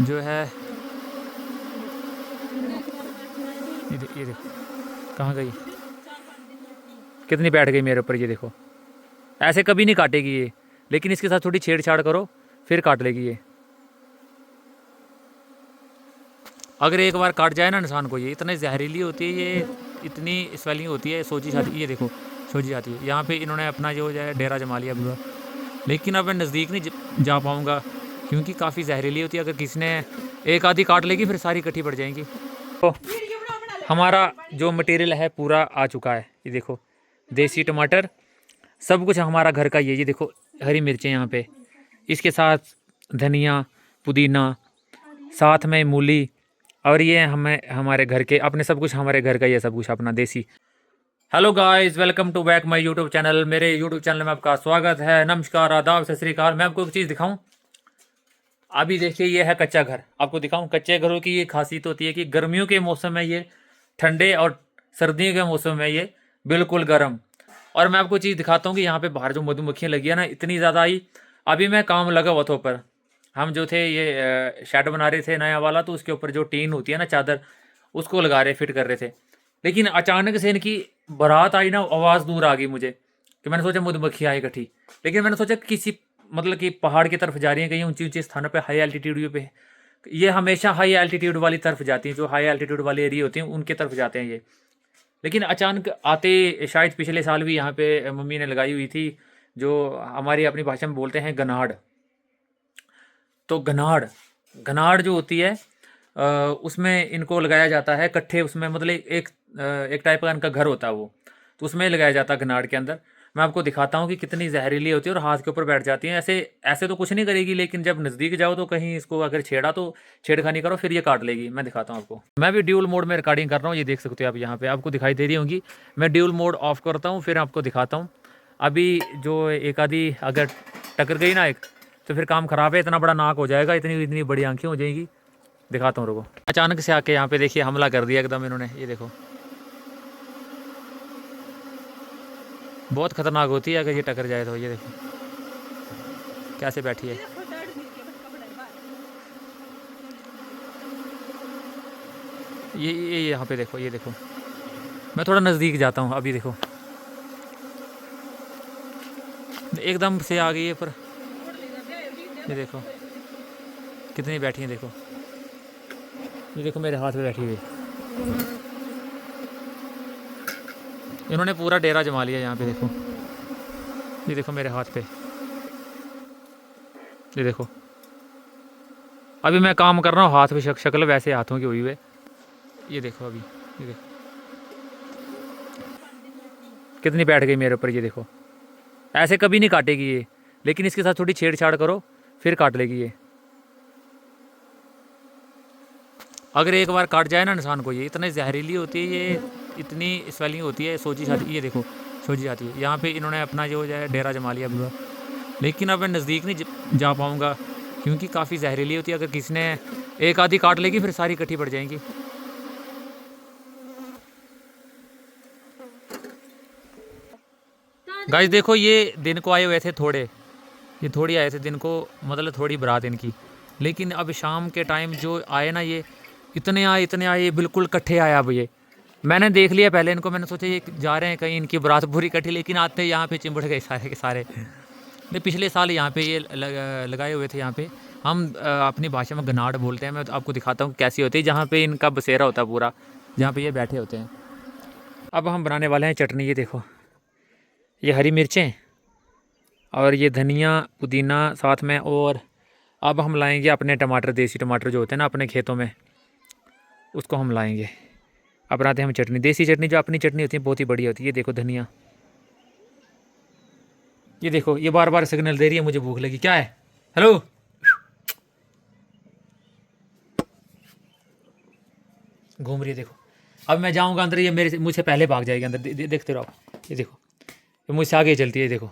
जो है ये देखो कहाँ गई, कितनी बैठ गई मेरे ऊपर। ये देखो ऐसे कभी नहीं काटेगी ये, लेकिन इसके साथ थोड़ी छेड़छाड़ करो फिर काट लेगी ये। अगर एक बार काट जाए ना इंसान को, ये इतनी जहरीली होती है ये, इतनी स्वेलिंग होती है, सोजी जाती, ये देखो सोजी जाती है। यहाँ पे इन्होंने अपना जो है डेरा जमा लिया पूरा, लेकिन अब मैं नज़दीक नहीं जा पाऊँगा क्योंकि काफ़ी जहरीली होती है। अगर किसी ने एक आधी काट लेगी फिर सारी इकट्ठी पड़ जाएंगी। तो हमारा जो मटेरियल है पूरा आ चुका है। ये देखो देसी टमाटर, सब कुछ हमारा घर का ये देखो हरी मिर्चें यहाँ पे, इसके साथ धनिया पुदीना, साथ में मूली, और ये हमें हमारे घर के अपने सब कुछ हमारे घर का ये सब कुछ अपना देसी। Hello guys, welcome to back my YouTube channel. मेरे यूट्यूब चैनल में आपका स्वागत है। नमस्कार, आदाब, सत श्री अकाल। मैं आपको एक चीज़ दिखाऊं। अभी देखिए ये है कच्चा घर, आपको दिखाऊं। कच्चे घरों की ये खासियत होती है कि गर्मियों के मौसम में ये ठंडे और सर्दियों के मौसम में ये बिल्कुल गर्म। और मैं आपको चीज़ दिखाता हूँ कि यहाँ पे बाहर जो मधुमक्खियाँ लगी है ना, इतनी ज़्यादा आई। अभी मैं काम लगा हुआ था ऊपर, हम जो थे ये शेड बना रहे थे नया वाला, तो उसके ऊपर जो टीन होती है ना, चादर, उसको लगा रहे, फिट कर रहे थे। लेकिन अचानक से इनकी बारात आई ना, आवाज़ दूर आ गई मुझे, कि मैंने सोचा मधुमक्खी आई इकट्ठी। लेकिन मैंने सोचा किसी मतलब कि पहाड़ की तरफ जा रही हैं, कहीं ऊंची ऊंची स्थानों पे, हाई एल्टीट्यूड पे। ये हमेशा हाई एल्टीट्यूड वाली तरफ जाती हैं, जो हाई एल्टीट्यूड वाले एरिया होते हैं उनके तरफ जाते हैं ये। लेकिन अचानक आते, शायद पिछले साल भी यहाँ पे मम्मी ने लगाई हुई थी, जो हमारी अपनी भाषा में बोलते हैं गनाड़। तो गनाड़, गनाड़ जो होती है उसमें इनको लगाया जाता है इकट्ठे, उसमें मतलब एक टाइप का इनका घर होता है वो, तो उसमें लगाया जाता है गनाड़ के अंदर। मैं आपको दिखाता हूँ कि कितनी जहरीली होती है और हाथ के ऊपर बैठ जाती हैं। ऐसे ऐसे तो कुछ नहीं करेगी, लेकिन जब नज़दीक जाओ तो कहीं इसको अगर छेड़ा तो छेड़खानी करो फिर ये काट लेगी। मैं दिखाता हूँ आपको। मैं भी ड्यूल मोड में रिकॉर्डिंग कर रहा हूँ, ये देख सकते हो आप, यहाँ पे आपको दिखाई दे रही होंगी। मैं ड्यूल मोड ऑफ करता हूँ फिर आपको दिखाता हूँ। अभी जो एक आधी अगर टकर गई ना एक, तो फिर काम ख़राब है। इतना बड़ा नाक हो जाएगा, इतनी इतनी बड़ी आंखें हो जाएगी। दिखाता हूँ रुको। अचानक से आके यहाँ पे देखिए हमला कर दिया एकदम इन्होंने। ये देखो बहुत खतरनाक होती है अगर ये टकर जाए तो। ये देखो कैसे बैठी है। ये यहाँ पे देखो, ये देखो। मैं थोड़ा नज़दीक जाता हूँ, अभी देखो एकदम से आ गई है। पर ये देखो कितनी बैठी है, देखो ये देखो मेरे हाथ पे बैठी हुई। इन्होंने पूरा डेरा जमा लिया यहाँ पे, देखो ये देखो मेरे हाथ पे, ये देखो। अभी मैं काम कर रहा हूँ, हाथ पे शक्ल वैसे हाथों की हुई हुई। ये देखो अभी, ये देखो कितनी बैठ गई मेरे ऊपर। ये देखो ऐसे कभी नहीं काटेगी ये, लेकिन इसके साथ थोड़ी छेड़छाड़ करो फिर काट लेगी ये। अगर एक बार काट जाए ना इंसान को, ये इतनी जहरीली होती है ये, इतनी स्वेलिंग होती है, सोजी जाती, ये देखो सोजी जाती है। यहाँ पे इन्होंने अपना जो है डेरा जमा लिया पूरा, लेकिन अब मैं नज़दीक नहीं जा पाऊँगा क्योंकि काफ़ी जहरीली होती है। अगर किसी ने एक आधी काट लेगी फिर सारी इकट्ठी पड़ जाएंगी। गाइस देखो ये दिन को आए हुए थे थोड़े, ये थोड़ी आए थे दिन को, मतलब थोड़ी बारात इनकी। लेकिन अब शाम के टाइम जो आए ना, ये इतने आए, ये बिल्कुल इकट्ठे आया। अब ये मैंने देख लिया पहले इनको, मैंने सोचा ये जा रहे हैं कहीं, इनकी बारात पूरी इकट्ठी, लेकिन आते यहाँ पे चिंबड़ गए सारे के सारे। नहीं, पिछले साल यहाँ पे ये लगाए हुए थे। यहाँ पे हम अपनी भाषा में गनाड़ बोलते हैं। मैं तो आपको दिखाता हूँ कैसी होती है, जहाँ पे इनका बसेरा होता है पूरा, जहाँ पे ये बैठे होते हैं। अब हम बनाने वाले हैं चटनी। ये देखो ये हरी मिर्चें और ये धनिया पुदीना साथ में, और अब हम लाएंगे अपने टमाटर, देसी टमाटर जो होते हैं ना अपने खेतों में, उसको हम लाएंगे। अब बनाते हैं हम चटनी। देसी चटनी जो अपनी चटनी होती है बहुत ही बढ़िया होती है। ये देखो धनिया, ये देखो ये बार बार सिग्नल दे रही है मुझे भूख लगी। क्या है, हेलो, घूम रही है देखो। अब मैं जाऊंगा अंदर, ये मेरे मुझसे पहले भाग जाएगी अंदर। देखते रहो, ये देखो ये मुझसे आगे चलती है। देखो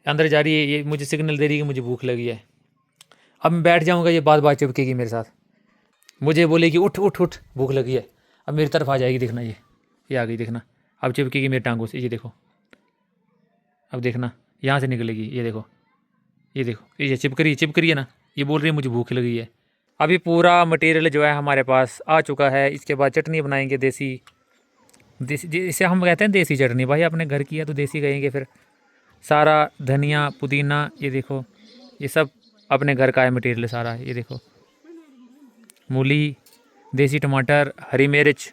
अंदर जा रही है, ये मुझे सिग्नल दे रही है कि मुझे भूख लगी है। अब मैं बैठ जाऊंगा, ये बात बात चिपकेगी मेरे साथ, मुझे बोलेगी उठ उठ उठ भूख लगी है। अब मेरी तरफ आ जाएगी, देखना ये आ गई, देखना अब चिपकेगी मेरी टांगों से। ये देखो अब देखना यहाँ से निकलेगी, ये देखो ये देखो ये चिपक रही है ना, ये बोल रही है मुझे भूख लगी है। अभी पूरा मटेरियल जो है हमारे पास आ चुका है। इसके बाद चटनी बनाएंगे देसी देसी इसे हम कहते हैं देसी चटनी। भाई अपने घर की है तो देसी कहेंगे फिर। सारा धनिया पुदीना ये देखो, ये सब अपने घर का है मटेरियल सारा। ये देखो मूली, देसी टमाटर, हरी मिर्च।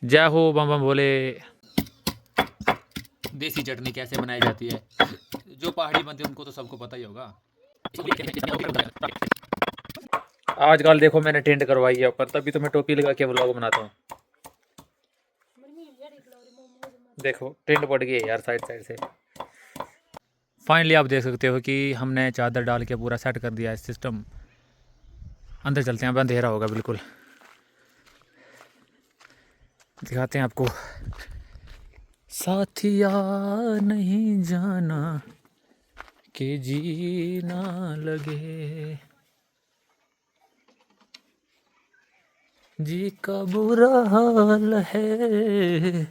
जय हो बम बम बोले। देसी चटनी कैसे बनाई जाती है, जो पहाड़ी बनते हैं उनको तो सबको पता ही होगा। आजकल देखो मैंने टेंट करवाई है ऊपर, तभी तो मैं टोपी लगा के व्लॉग बनाता हूँ। देखो टेंट पड़ गई है यार साइड साइड से। फाइनली आप देख सकते हो कि हमने चादर डाल के पूरा सेट कर दिया है सिस्टम। अंदर चलते हैं, अब अंधेरा होगा बिल्कुल, दिखाते हैं आपको। साथिया नहीं जाना कि जी ना लगे, जी का बुरा हाल है।